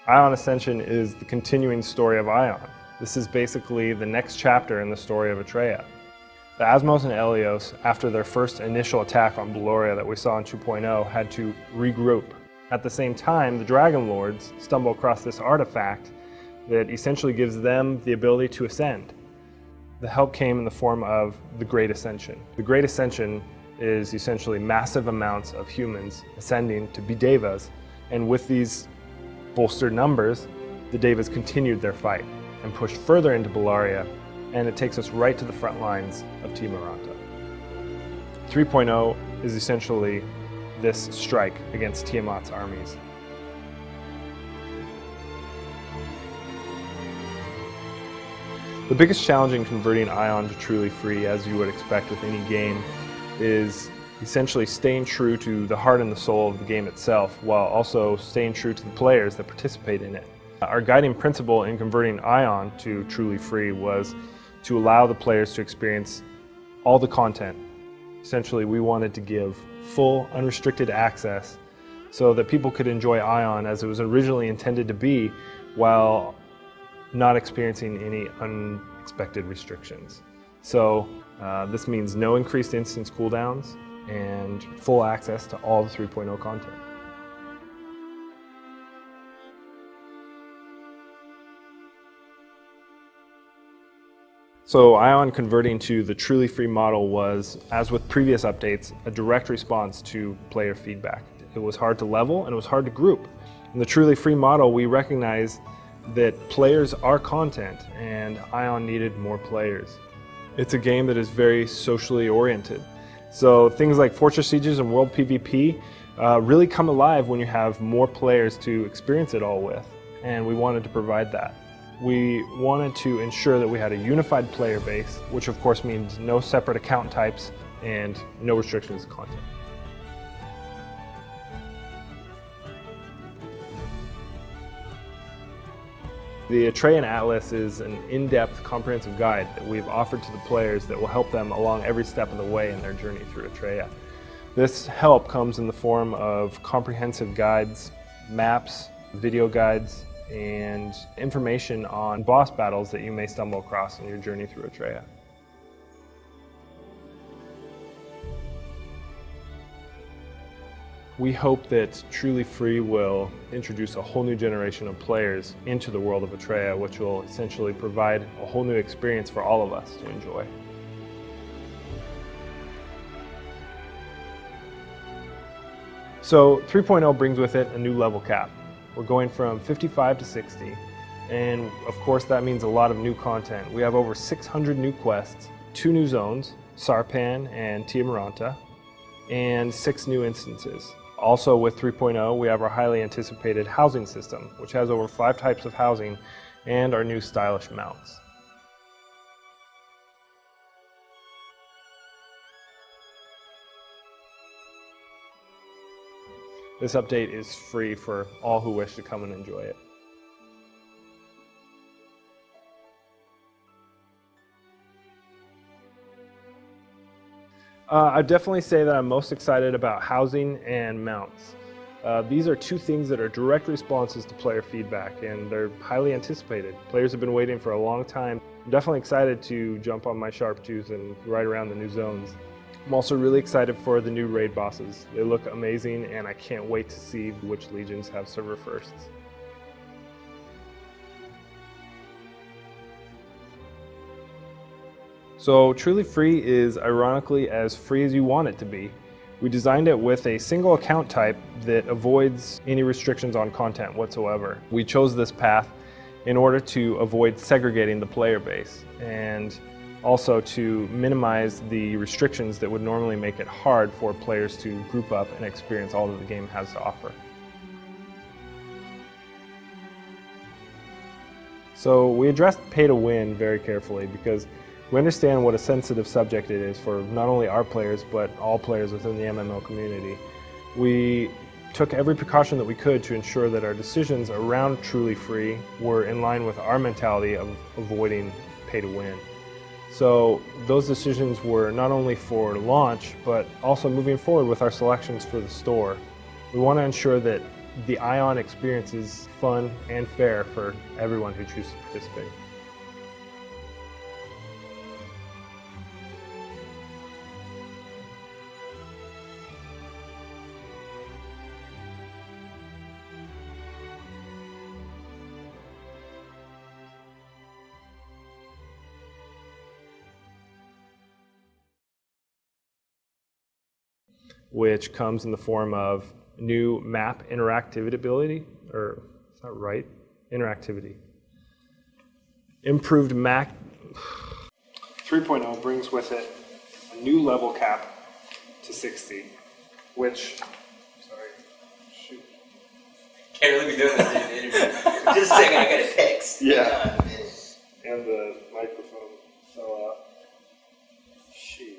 Aion Ascension is the continuing story of Aion. This is basically the next chapter in the story of Atreya. The Asmos and Elios, after their first initial attack on Baloria that we saw in 2.0, had to regroup. At the same time, the Dragon Lords stumble across this artifact that essentially gives them the ability to ascend. The help came in the form of the Great Ascension. The Great Ascension is essentially massive amounts of humans ascending to be Devas, and with these bolstered numbers, the Devas continued their fight and pushed further into Baloria, and it takes us right to the front lines of Team Aranta. 3.0 is essentially this strike against Tiamat's armies. The biggest challenge in converting Aion to truly free, as you would expect with any game, is essentially staying true to the heart and the soul of the game itself, while also staying true to the players that participate in it. Our guiding principle in converting Aion to truly free was to allow the players to experience all the content. Essentially, we wanted to give full, unrestricted access so that people could enjoy Aion as it was originally intended to be, while not experiencing any unexpected restrictions. So this means no increased instance cooldowns and full access to all the 3.0 content. So Aion converting to the truly free model was, as with previous updates, a direct response to player feedback. It was hard to level and it was hard to group. In the truly free model, we recognize that players are content and Aion needed more players. It's a game that is very socially oriented. So things like Fortress Sieges and World PvP really come alive when you have more players to experience it all with, and we wanted to provide that. We wanted to ensure that we had a unified player base, which of course means no separate account types and no restrictions to content. The Atreyan Atlas is an in-depth, comprehensive guide that we've offered to the players that will help them along every step of the way in their journey through Atreya. This help comes in the form of comprehensive guides, maps, video guides, and information on boss battles that you may stumble across in your journey through Atreya. We hope that Truly Free will introduce a whole new generation of players into the world of Atreya, which will essentially provide a whole new experience for all of us to enjoy. So 3.0 brings with it a new level cap. We're going from 55 to 60, and of course that means a lot of new content. We have over 600 new quests, 2 new zones, Sarpan and Tiamaranta, and 6 new instances. Also with 3.0, we have our highly anticipated housing system, which has over 5 types of housing, and our new stylish mounts. This update is free for all who wish to come and enjoy it. I'd definitely say that I'm most excited about housing and mounts. These are 2 things that are direct responses to player feedback, and they're highly anticipated. Players have been waiting for a long time. I'm definitely excited to jump on my sharp tooth and ride around the new zones. I'm also really excited for the new raid bosses. They look amazing, and I can't wait to see which legions have server firsts. So Truly Free is ironically as free as you want it to be. We designed it with a single account type that avoids any restrictions on content whatsoever. We chose this path in order to avoid segregating the player base, and also to minimize the restrictions that would normally make it hard for players to group up and experience all that the game has to offer. So we addressed pay to win very carefully because we understand what a sensitive subject it is for not only our players, but all players within the MMO community. We took every precaution that we could to ensure that our decisions around Truly Free were in line with our mentality of avoiding pay to win. So those decisions were not only for launch, but also moving forward with our selections for the store. We want to ensure that the Aion experience is fun and fair for everyone who chooses to participate. Which comes in the form of new map interactivity ability, or is that right? Interactivity. Improved map. 3.0 brings with it a new level cap to 60, which, sorry, shoot. Can't really be doing this in an interview. Just a second, I got a text. Yeah. And the microphone fell out. Shoot.